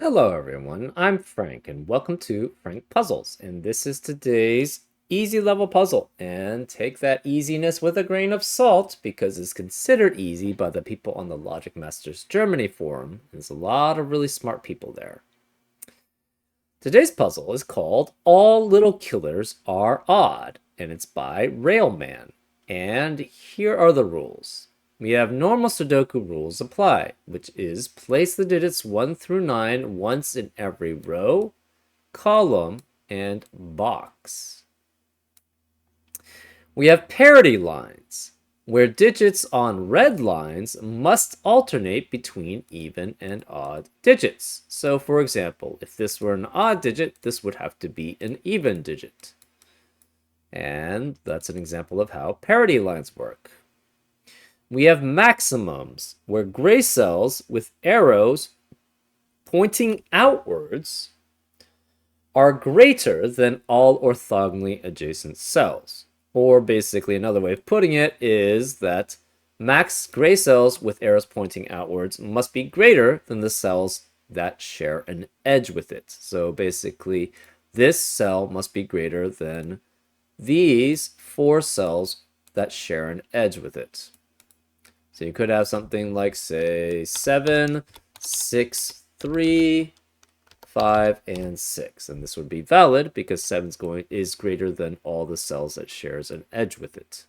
Hello everyone, I'm Frank and welcome to Frank Puzzles, and this is today's easy level puzzle. And take that easiness with a grain of salt because it's considered easy by the people on the Logic Masters Germany forum. There's a lot of really smart people there. Today's puzzle is called All Little Killers Are Odd, and it's by Railman. And here are the rules. We have normal Sudoku rules apply, which is place the digits 1 through 9 once in every row, column, and box. We have parity lines, where digits on red lines must alternate between even and odd digits. So for example, if this were an odd digit, this would have to be an even digit. And that's an example of how parity lines work. We have maximums, where gray cells with arrows pointing outwards are greater than all orthogonally adjacent cells. Or basically another way of putting it is that max gray cells with arrows pointing outwards must be greater than the cells that share an edge with it. So basically this cell must be greater than these 4 cells that share an edge with it. So you could have something like, say, 7, 6, 3, 5, and 6. And this would be valid because 7 is greater than all the cells that shares an edge with it.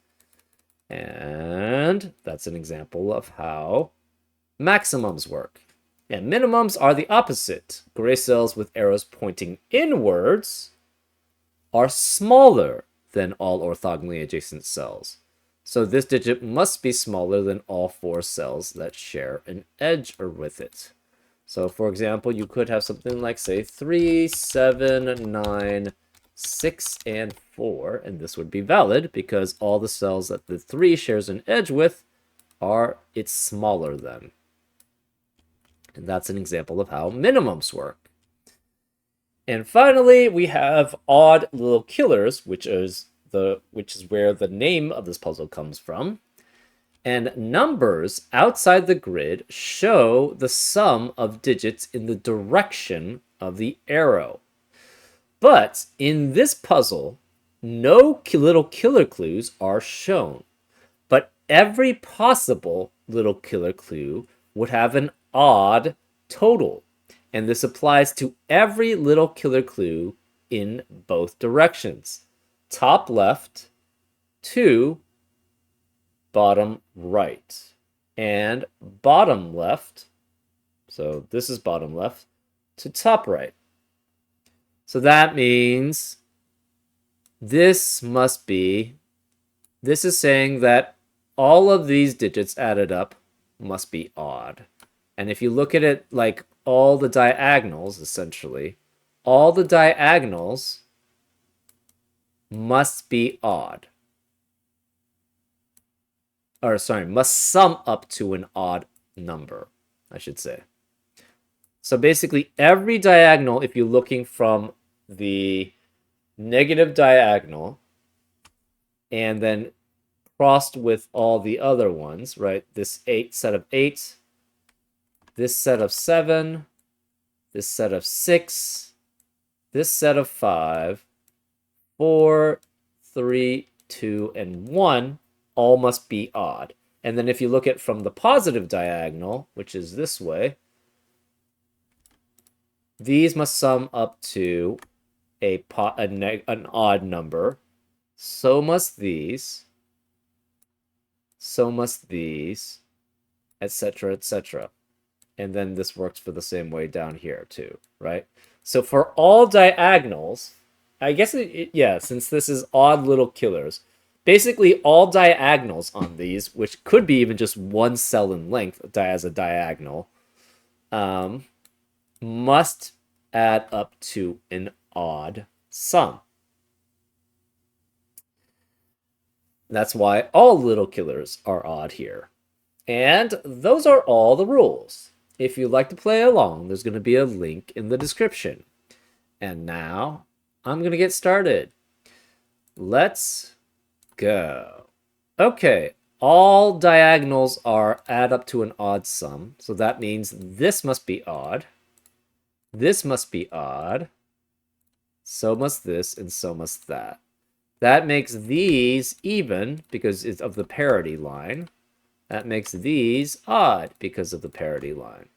And that's an example of how maximums work. And minimums are the opposite. Gray cells with arrows pointing inwards are smaller than all orthogonally adjacent cells. So this digit must be smaller than all 4 cells that share an edge with it. So for example, you could have something like, say, 3, 7, 9, 6, and 4, and this would be valid because all the cells that the 3 shares an edge with it's smaller than. And that's an example of how minimums work. And finally, we have odd little killers, which is where the name of this puzzle comes from. And numbers outside the grid show the sum of digits in the direction of the arrow. But in this puzzle, no little killer clues are shown. But every possible little killer clue would have an odd total. And this applies to every little killer clue in both directions. Top left to bottom right, and bottom left, so this is bottom left, to top right. So that means this is saying that all of these digits added up must be odd. And if you look at it like all the diagonals, essentially, all the diagonals must be odd. Or sorry, must sum up to an odd number, I should say. So basically every diagonal, if you're looking from the negative diagonal and then crossed with all the other ones, right? This set of 8, this set of 7, this set of 6, this set of 5, 4, 3, 2, and 1 all must be odd. And then if you look at from the positive diagonal, which is this way, these must sum up to an odd number. So must these. So must these, etc., etc. And then this works for the same way down here too, right? So for all diagonals, I guess, yeah, since this is odd little killers, basically all diagonals on these, which could be even just one cell in length as a diagonal, must add up to an odd sum. That's why all little killers are odd here. And those are all the rules. If you'd like to play along, there's going to be a link in the description. And now I'm going to get started. Let's go. Okay, all diagonals add up to an odd sum. So that means this must be odd. This must be odd. So must this, and so must that. That makes these even because it's of the parity line. That makes these odd because of the parity line.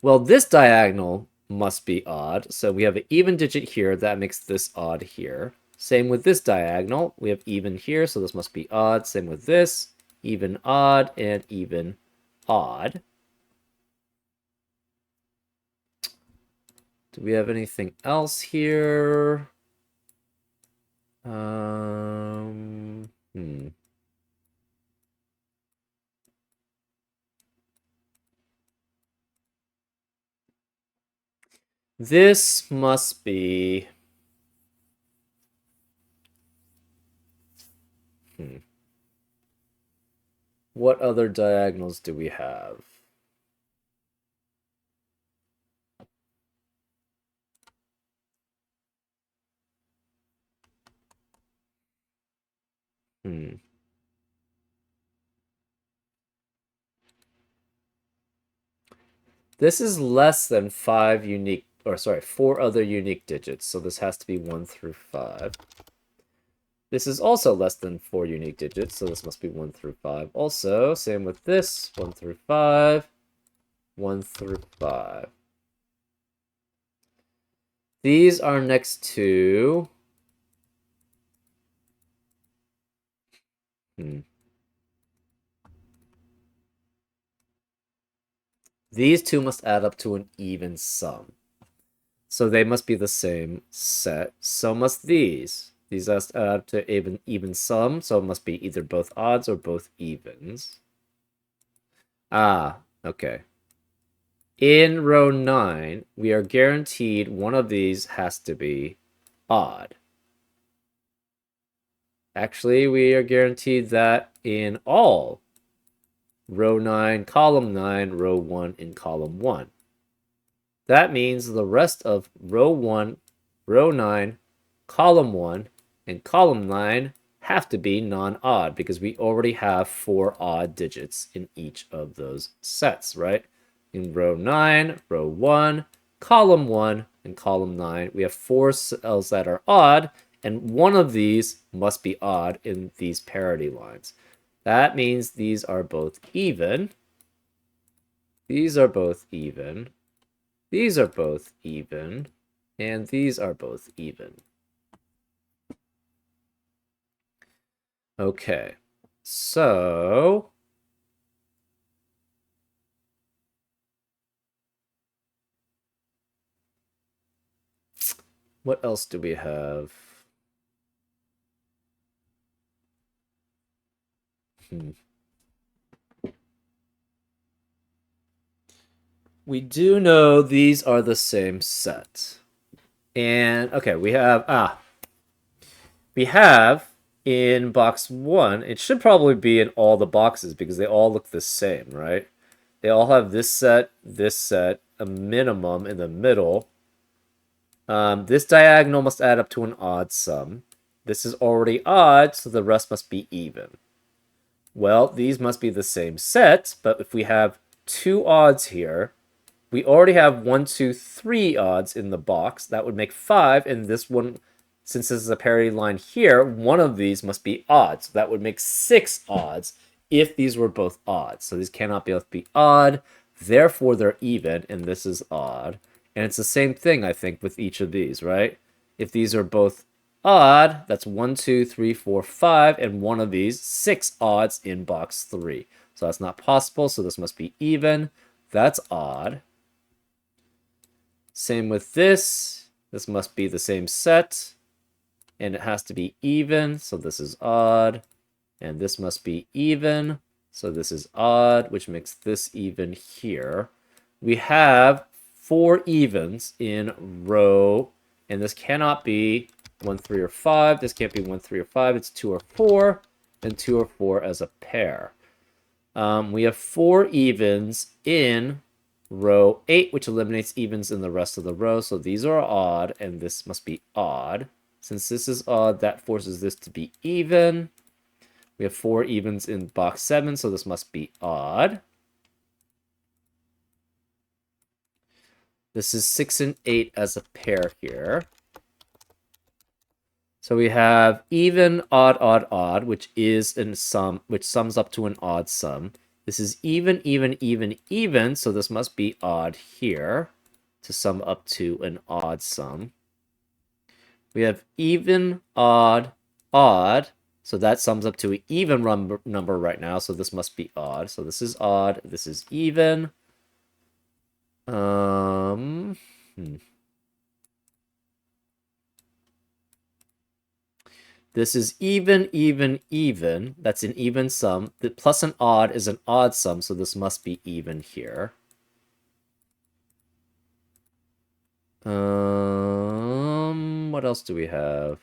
Well, this diagonal must be odd. So we have an even digit here. That makes this odd here. Same with this diagonal. We have even here, so this must be odd. Same with this. Even, odd, and even, odd. Do we have anything else here? This must be... What other diagonals do we have? This is less than 4 other unique digits, so this has to be 1 through 5. This is also less than 4 unique digits, so this must be 1 through 5. Also, same with this, 1 through 5, 1 through 5. These are next to... These two must add up to an even sum. So they must be the same set. So must these. These must add up to even sum, so it must be either both odds or both evens. Ah, okay. In row 9, we are guaranteed one of these has to be odd. Actually, we are guaranteed that in all row 9, column 9, row 1, and column 1. That means the rest of row 1, row 9, column 1, and column 9 have to be non-odd because we already have 4 odd digits in each of those sets, right? In row 9, row 1, column 1, and column 9, we have 4 cells that are odd, and one of these must be odd in these parity lines. That means these are both even. These are both even. These are both even. And these are both even. Okay. So... what else do we have? We do know these are the same set. And, okay, we have in box 1, it should probably be in all the boxes because they all look the same, right? They all have this set, a minimum in the middle. This diagonal must add up to an odd sum. This is already odd, so the rest must be even. Well, these must be the same set, but if we have 2 odds here, we already have 1, 2, 3 odds in the box. That would make 5, and this one, since this is a parity line here, one of these must be odd. So that would make 6 odds if these were both odd. So these cannot both be odd, therefore they're even, and this is odd. And it's the same thing, I think, with each of these, right? If these are both odd, that's 1, 2, 3, 4, 5, and one of these, 6 odds in box 3. So that's not possible, so this must be even. That's odd. Same with this. This must be the same set. And it has to be even, so this is odd. And this must be even, so this is odd, which makes this even here. We have 4 evens in row, and this cannot be 1, 3, or 5. This can't be 1, 3, or 5. It's 2 or 4, and 2 or 4 as a pair. We have 4 evens in row 8, which eliminates evens in the rest of the row. So these are odd, and this must be odd. Since this is odd, that forces this to be even. We have 4 evens in box 7, so this must be odd. This is 6 and 8 as a pair here. So we have even, odd, odd, odd, which is in sum, which sums up to an odd sum. This is even, even, even, even, so this must be odd here to sum up to an odd sum. We have even, odd, odd, so that sums up to an even number right now, so this must be odd. So this is odd, this is even. This is even, even, even. That's an even sum. The plus an odd is an odd sum, so this must be even here. What else do we have?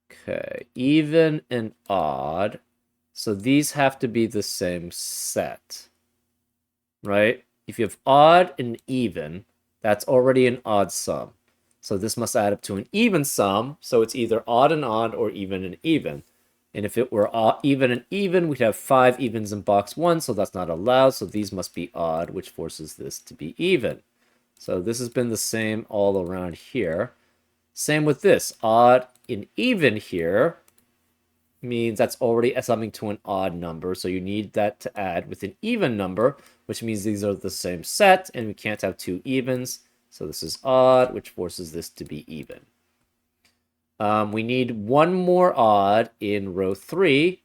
Okay, even and odd. So these have to be the same set, right? If you have odd and even, that's already an odd sum. So this must add up to an even sum, so it's either odd and odd or even and even. And if it were even and even, we'd have 5 evens in box 1, so that's not allowed, so these must be odd, which forces this to be even. So this has been the same all around here. Same with this. Odd and even here means that's already summing to an odd number, so you need that to add with an even number, which means these are the same set, and we can't have 2 evens. So this is odd, which forces this to be even. We need one more odd in row 3.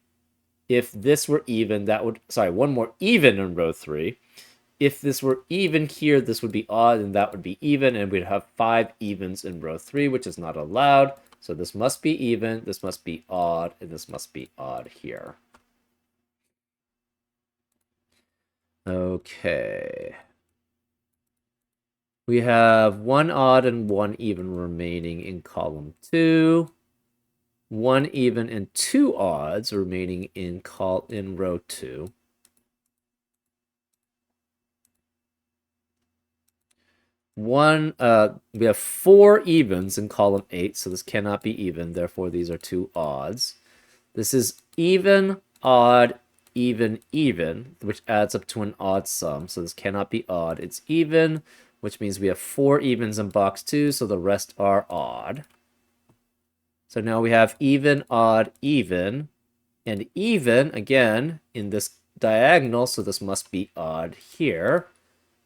If this were even, that would... Sorry, one more even in row 3. If this were even here, this would be odd, and that would be even, and we'd have 5 evens in row 3, which is not allowed. So this must be even, this must be odd, and this must be odd here. Okay. We have 1 odd and 1 even remaining in column 2. 1 even and 2 odds remaining in row 2. We have 4 evens in column 8, so this cannot be even, therefore these are 2 odds. This is even, odd, even, even, which adds up to an odd sum, so this cannot be odd. It's even, which means we have 4 evens in box 2, so the rest are odd. So now we have even, odd, even, and even, again, in this diagonal, so this must be odd here.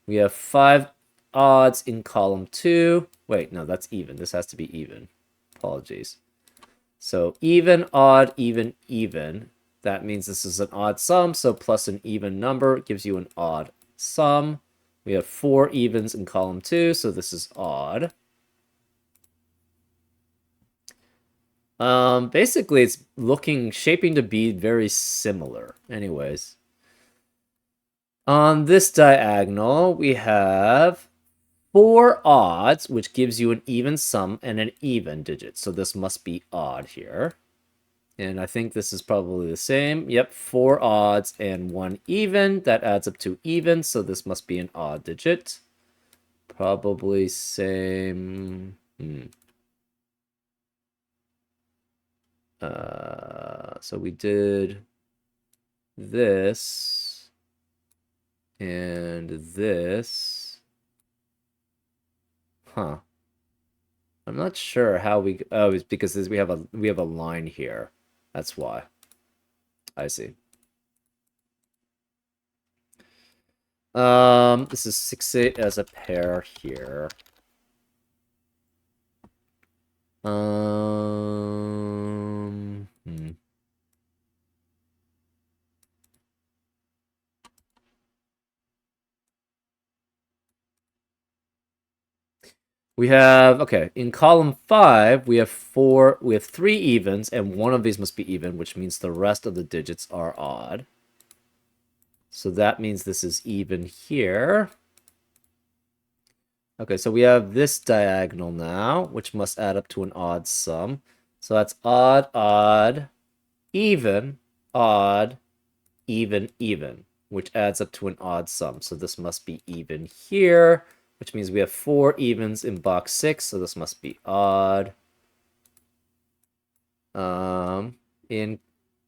We have 5 odds in column 2. Wait, no, that's even. This has to be even. Apologies. So even, odd, even, even. That means this is an odd sum, so plus an even number gives you an odd sum. We have 4 evens in column 2, so this is odd. Basically, it's shaping to be very similar. Anyways. On this diagonal, we have 4 odds, which gives you an even sum and an even digit. So this must be odd here. And I think this is probably the same. Yep, 4 odds and 1 even. That adds up to even, so this must be an odd digit. Probably same... so we did this and this. Huh. I'm not sure how we... Oh, it's because we have a line here. That's why. I see. This is 6, 8 as a pair here. We have, okay, in column 5, we have 3 evens, and one of these must be even, which means the rest of the digits are odd. So that means this is even here. Okay, so we have this diagonal now, which must add up to an odd sum. So that's odd, odd, even, even, which adds up to an odd sum. So this must be even here, which means we have 4 evens in box 6, so this must be odd. In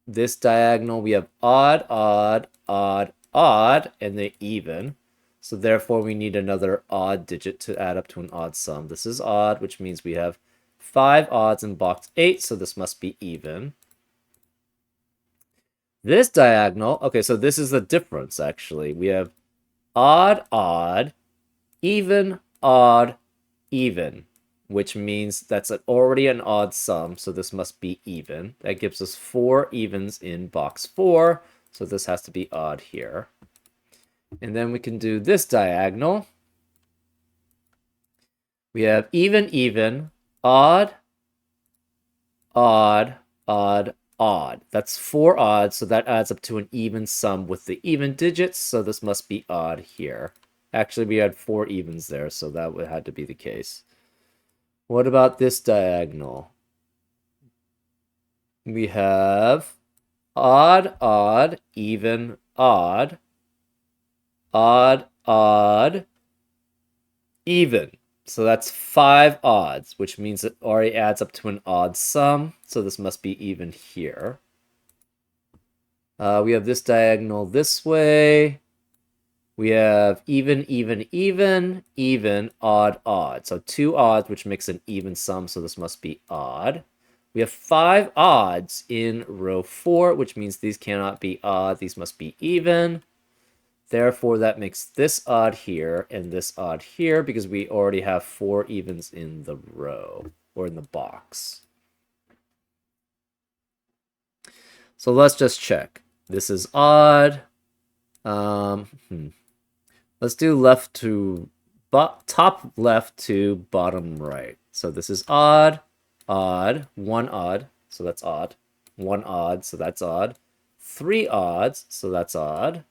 this diagonal, we have odd, odd, odd, odd, and then even. So therefore, we need another odd digit to add up to an odd sum. This is odd, which means we have 5 odds in box 8, so this must be even. This diagonal, okay, so this is the difference, actually. We have odd, odd, even, odd, even, which means that's already an odd sum, so this must be even. That gives us 4 evens in box 4, so this has to be odd here. And then we can do this diagonal. We have even, even, odd, odd, odd, odd. That's 4 odds, so that adds up to an even sum with the even digits, so this must be odd here. Actually, we had 4 evens there, so that would have to be the case. What about this diagonal? We have odd, odd, even, odd, odd, odd, even. So that's 5 odds, which means it already adds up to an odd sum. So this must be even here. We have this diagonal this way. We have even, even, even, even, odd, odd. So 2 odds, which makes an even sum. So this must be odd. We have 5 odds in row 4, which means these cannot be odd. These must be even. Therefore, that makes this odd here and this odd here because we already have 4 evens in the row or in the box. So let's just check. This is odd. Let's do left to top left to bottom right. So this is odd, odd, 1 odd, so that's odd. 1 odd, so that's odd. 3 odds, so that's odd.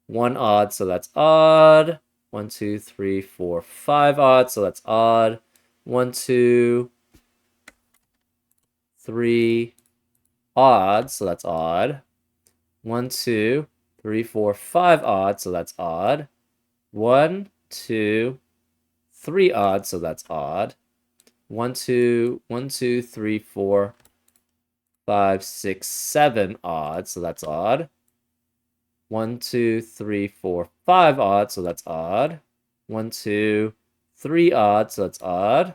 1 odd, so that's odd. 1, 2, 3, 4, 5 odds, so that's odd. 1, 2, 3 odds, so that's odd. 1, 2, 3, 4, 5 odds, so that's odd. 1, 2, 3 odds, so that's odd. 1, 2, 3, 4, 5, 6, 7 odds, so that's odd. 1, 2, 3, 4, 5 odds, so that's odd. 1, 2, 3 odds, so that's odd.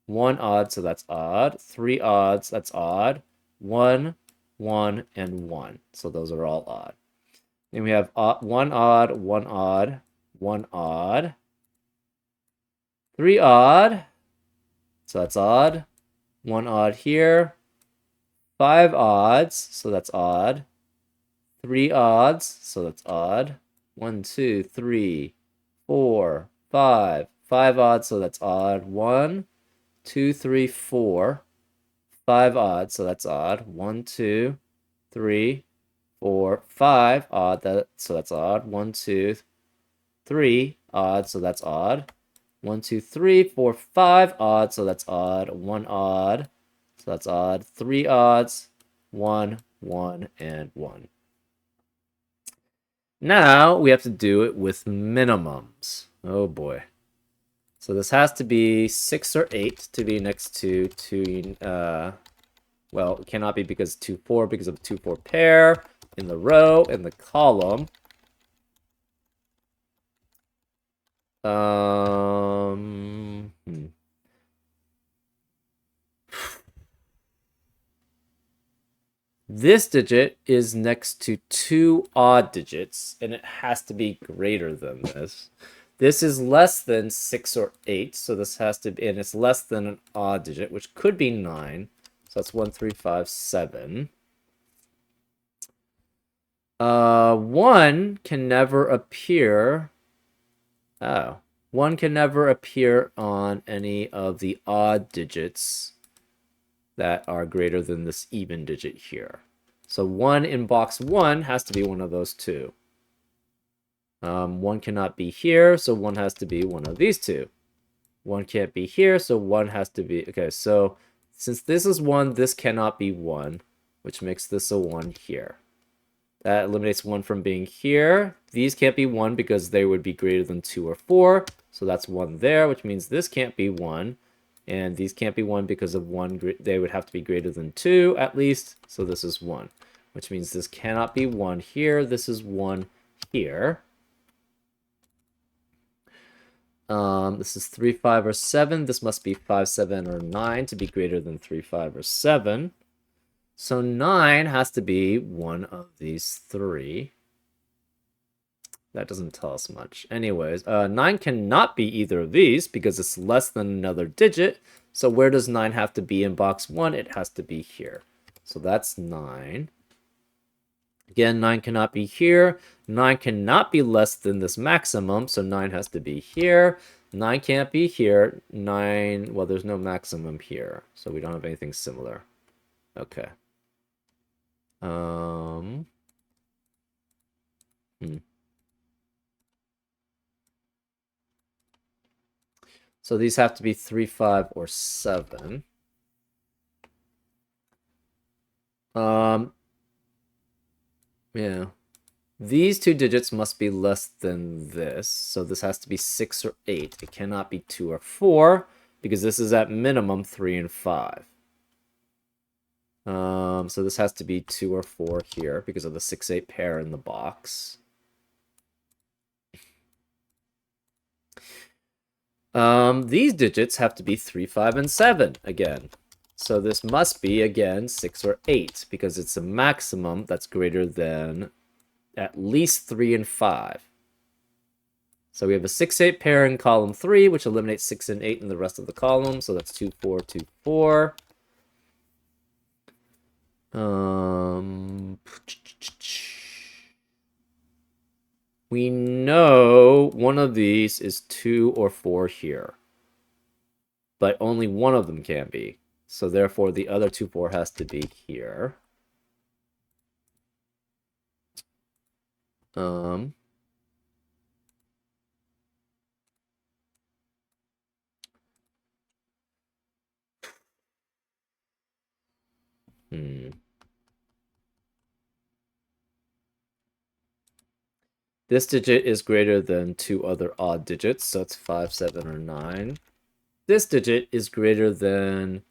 1 odd, so that's odd. 3 odds, that's odd. 1, 1, and 1. So those are all odd. Then we have 1 odd, 1 odd, 1 odd. 3 odd, so that's odd. 1 odd here. 5 odds, so that's odd. 3 odds, so that's odd. 1, 2, 3, 4, 5. 5 odds, so that's odd. 1, 2, 3, 4. 5 odds, so that's odd. 1, 2, 3, 4, 5 odd, so that's odd. 1, 2, 3 odd, so that's odd. 1, 2, 3, 4, 5 odd, so that's odd. 1 odd, so that's odd. 3 odds, 1, 1, and 1. Now we have to do it with minimums. Oh boy. So this has to be 6 or 8 to be next to 2, well, it cannot be because 2, 4 because of 2, 4 pair in the row, in the column. This digit is next to 2 odd digits, and it has to be greater than this. This is less than 6 or 8, so this has to be, and it's less than an odd digit, which could be 9. So that's 1, 3, 5, 7. 1 can never appear. Oh. 1 can never appear on any of the odd digits that are greater than this even digit here. So 1 in box 1 has to be one of those two. 1 cannot be here, so 1 has to be one of these two. 1 can't be here, so 1 has to be... Okay, so since this is 1, this cannot be 1, which makes this a 1 here. That eliminates 1 from being here. These can't be 1 because they would be greater than 2 or 4. So that's 1 there, which means this can't be 1. And these can't be 1 because of 1. They would have to be greater than 2 at least. So this is 1, which means this cannot be 1 here. This is 1 here. This is 3, 5, or 7. This must be 5, 7, or 9 to be greater than 3, 5, or 7. So 9 has to be one of these three. That doesn't tell us much. Anyways, 9 cannot be either of these because it's less than another digit. So where does 9 have to be in box 1? It has to be here. So that's 9. Again, 9 cannot be here. 9 cannot be less than this maximum, so 9 has to be here. 9 can't be here. 9, well, there's no maximum here, so we don't have anything similar. Okay. So these have to be 3, 5, or 7. Yeah. These two digits must be less than this. So this has to be 6 or 8. It cannot be 2 or 4 because this is at minimum 3 and 5. So this has to be 2 or 4 here because of the 6-8 pair in the box. These digits have to be 3, 5, and 7 again. So this must be, again, 6 or 8 because it's a maximum that's greater than at least 3 and 5. So we have a 6-8 pair in column 3, which eliminates 6 and 8 in the rest of the column. So that's 2, 4, 2, 4. We know one of these is 2 or 4 here. But only one of them can be. So therefore, the other 2, 4 has to be here. This digit is greater than 2 other odd digits, so it's 5, 7, or 9. This digit is greater than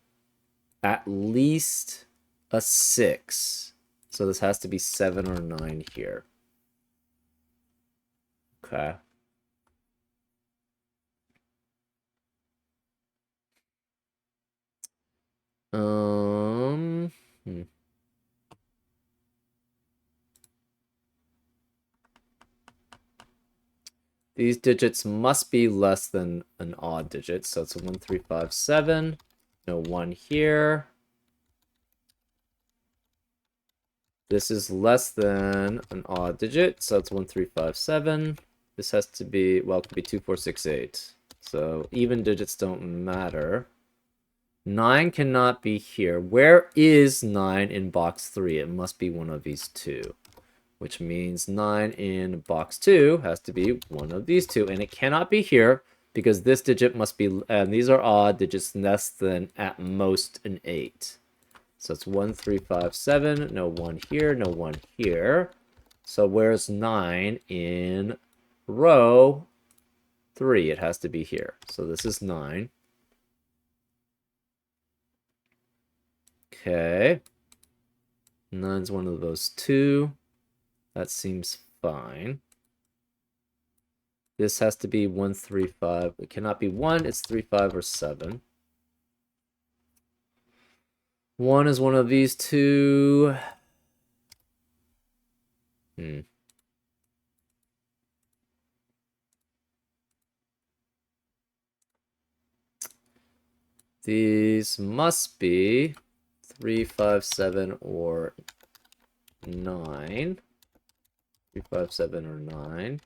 at least a 6. So this has to be 7 or 9 here. Okay. These digits must be less than an odd digit, so it's a 1, 3, 5, 7. No 1 here. This is less than an odd digit, so it's 1, 3, 5, 7. This has to be, well, it could be 2, 4, 6, 8. So even digits don't matter. 9 cannot be here. Where is 9 in box 3? It must be one of these two, which means 9 in box 2 has to be one of these two, and it cannot be here because this digit must be, and these are odd digits less than at most an 8. So it's 1, 3, 5, 7. No 1 here, no 1 here. So where's 9 in row 3? It has to be here. So this is 9. Okay. 9's one of those two. That seems fine. This has to be 1, 3, 5. It cannot be 1. It's 3, 5, or 7. 1 is one of these two. These must be 3, 5, 7, or 9. 3, 5, 7, or 9.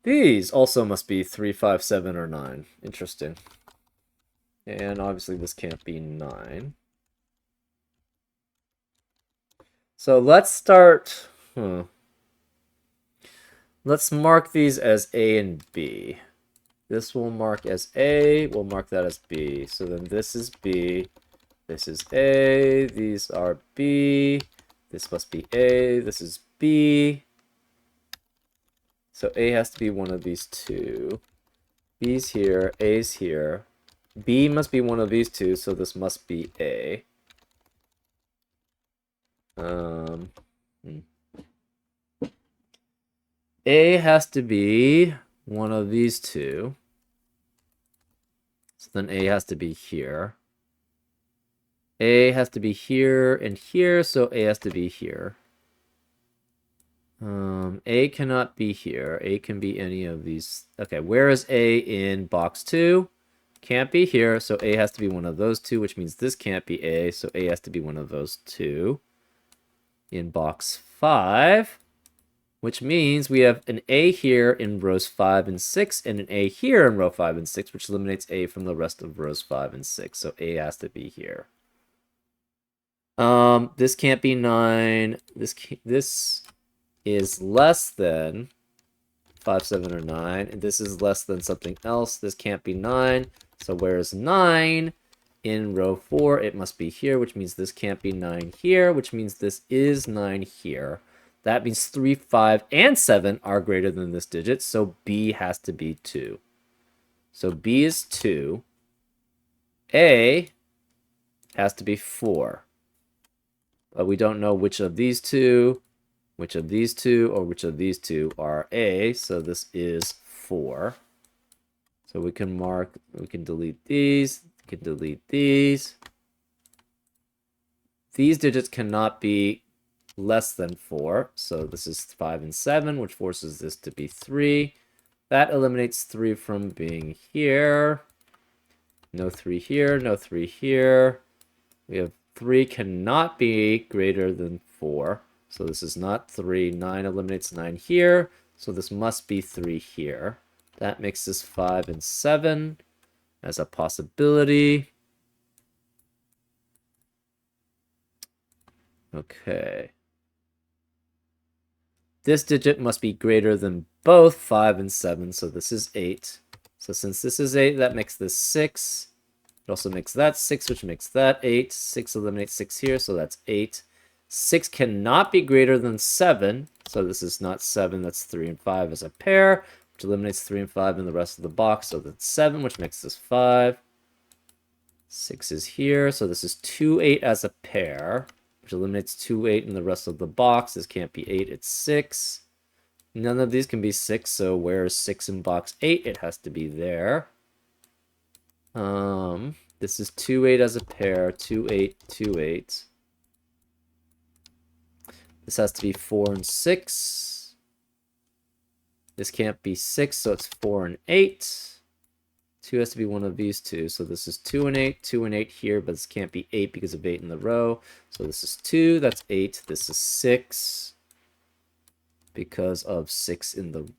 These also must be 3, 5, 7, or 9. Interesting. And obviously this can't be 9. So let's start... Let's mark these as A and B. This will mark as A, we'll mark that as B. So then this is B, this is A, these are B, this must be A, this is B. So A has to be one of these two. B's here, A's here, B must be one of these two, so this must be A. A has to be one of these two. So then A has to be here. A has to be here and here, so A has to be here. A cannot be here. A can be any of these. Okay, where is A in box 2? Can't be here, so A has to be one of those two, which means this can't be A, so A has to be one of those two. In box 5, which means we have an A here in rows 5 and 6, and an A here in row 5 and 6, which eliminates A from the rest of rows 5 and 6, so A has to be here. This can't be 9. This is less than 5, 7, or 9, and this is less than something else. This can't be 9, so where's 9? In row 4, it must be here, which means this can't be 9 here, which means this is 9 here. That means 3, 5, and 7 are greater than this digit, so B has to be 2. So B is 2. A has to be 4. But we don't know which of these two, or which of these two are A, so this is 4. So we can delete these, we can delete these. These digits cannot be less than 4, so this is 5 and 7, which forces this to be 3. That eliminates 3 from being here. No 3 here, no 3 here. We have 3 cannot be greater than 4, so this is not 3. 9 eliminates 9 here, so this must be 3 here. That makes this 5 and 7 as a possibility. Okay. This digit must be greater than both 5 and 7, so this is 8. So since this is 8, that makes this 6. It also makes that 6, which makes that 8. 6 eliminates 6 here, so that's 8. 6 cannot be greater than 7, so this is not 7, that's 3 and 5 as a pair, which eliminates 3 and 5 in the rest of the box, so that's 7, which makes this 5. 6 is here, so this is 2, 8 as a pair, which eliminates 2, 8 in the rest of the box. This can't be 8, it's 6. None of these can be 6, so where is 6 in box 8? It has to be there. This is 2, 8 as a pair, 2, 8, 2, 8. This has to be 4 and 6. This can't be 6, so it's 4 and 8. 2 has to be one of these two, so this is 2 and 8, 2 and 8 here, but this can't be 8 because of 8 in the row. So this is 2, that's 8, this is 6. Because of 6 in the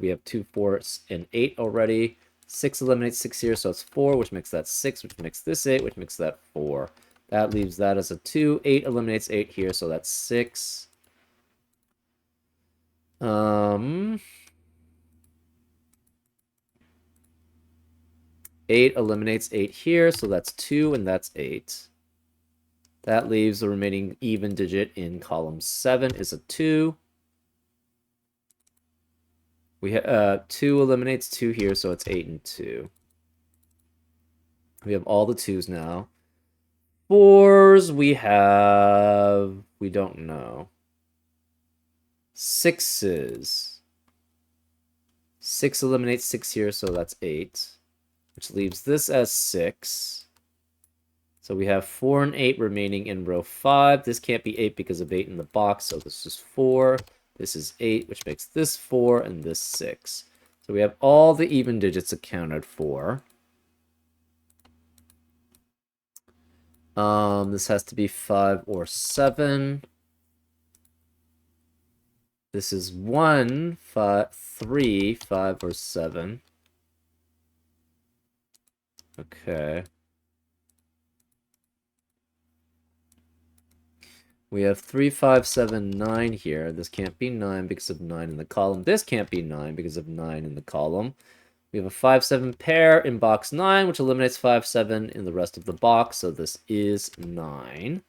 we have 2, 4, and 8 already. 6 eliminates 6 here, so it's 4, which makes that 6, which makes this 8, which makes that 4. That leaves that as a 2. 8 eliminates 8 here, so that's 6. 8 eliminates 8 here, so that's 2, and that's 8. That leaves the remaining even digit in column 7 is a 2. We have 2 eliminates 2 here, so it's 8 and 2. We have all the 2s now. 4s we don't know. 6s. 6 eliminates 6 here, so that's 8. Which leaves this as 6. So we have 4 and 8 remaining in row 5. This can't be 8 because of 8 in the box, so this is 4. This is 8, which makes this 4, and this 6. So we have all the even digits accounted for. This has to be 5 or 7. This is 1, 5, 3, 5, or 7. Okay. We have 3, 5, 7, 9 here. This can't be 9 because of 9 in the column. This can't be 9 because of 9 in the column. We have a 5, 7 pair in box 9, which eliminates 5, 7 in the rest of the box, so this is 9.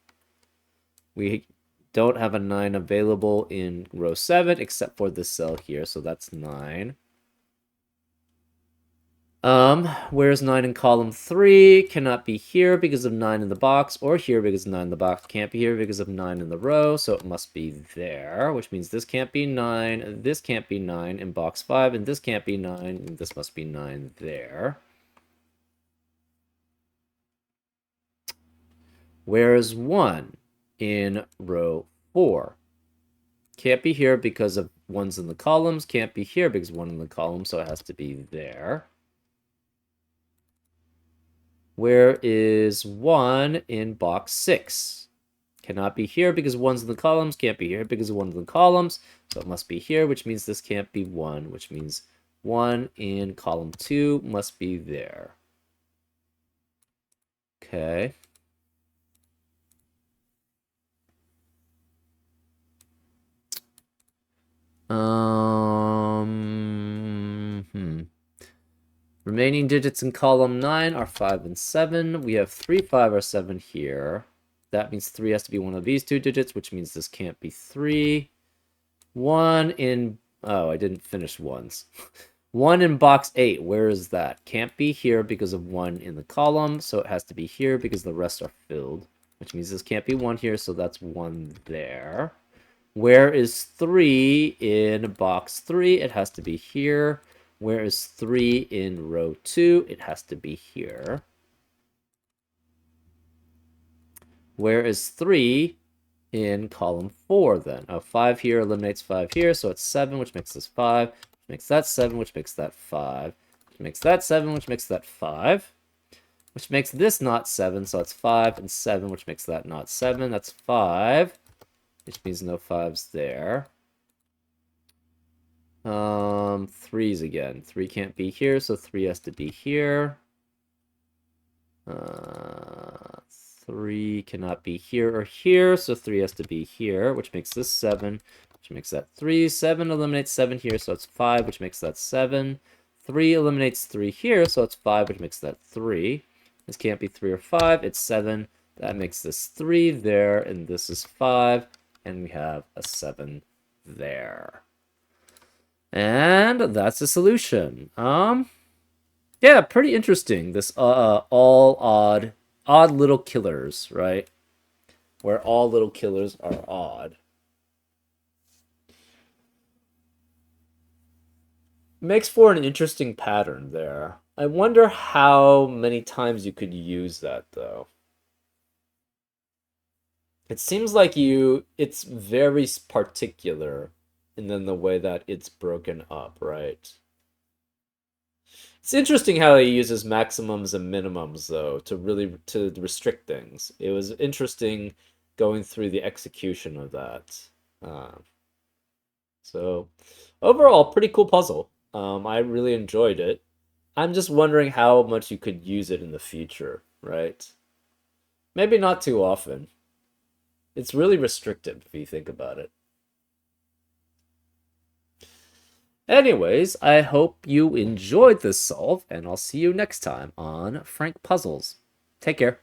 We don't have a 9 available in row 7, except for this cell here, so that's 9. Where's 9 in column 3? Cannot be here because of 9 in the box, or here because 9 in the box. Can't be here because of 9 in the row, so it must be there, which means this can't be 9, this can't be 9 in box 5, and this can't be 9, and this must be 9 there. Where's 1 in row 4? Can't be here because of 1's in the columns, can't be here because 1 in the column, so it has to be there. Where is 1 in box 6? Cannot be here because 1's in the columns, can't be here because 1's in the columns, so it must be here, which means this can't be 1, which means 1 in column 2 must be there. Okay. Remaining digits in column 9 are 5 and 7. We have 3, 5, or 7 here. That means 3 has to be one of these two digits, which means this can't be 3. 1 in... Oh, I didn't finish ones. 1 in box 8. Where is that? Can't be here because of 1 in the column, so it has to be here because the rest are filled, which means this can't be 1 here, so that's 1 there. Where is 3 in box 3? It has to be here. Where is 3 in row 2? It has to be here. Where is 3 in column 4 then? Oh, 5 here eliminates 5 here, so it's 7, which makes this 5, which makes that 7, which makes that 5, which makes that 7, which makes that 5, which makes this not 7, so it's 5 and 7, which makes that not 7. That's 5, which means no 5s there. 3's again. 3 can't be here, so 3 has to be here. 3 cannot be here or here, so 3 has to be here, which makes this 7, which makes that 3. 7 eliminates 7 here, so it's 5, which makes that 7. 3 eliminates 3 here, so it's 5, which makes that 3. This can't be 3 or 5, it's 7. That makes this 3 there, and this is 5, and we have a 7 there. And that's the solution. Yeah, pretty interesting. This all odd little killers, right? Where all little killers are odd. Makes for an interesting pattern there. I wonder how many times you could use that though. It seems like it's very particular and then the way that it's broken up, right? It's interesting how he uses maximums and minimums, though, to restrict things. It was interesting going through the execution of that. So, overall, pretty cool puzzle. I really enjoyed it. I'm just wondering how much you could use it in the future, right? Maybe not too often. It's really restrictive if you think about it. Anyways, I hope you enjoyed this solve, and I'll see you next time on Frank Puzzles. Take care.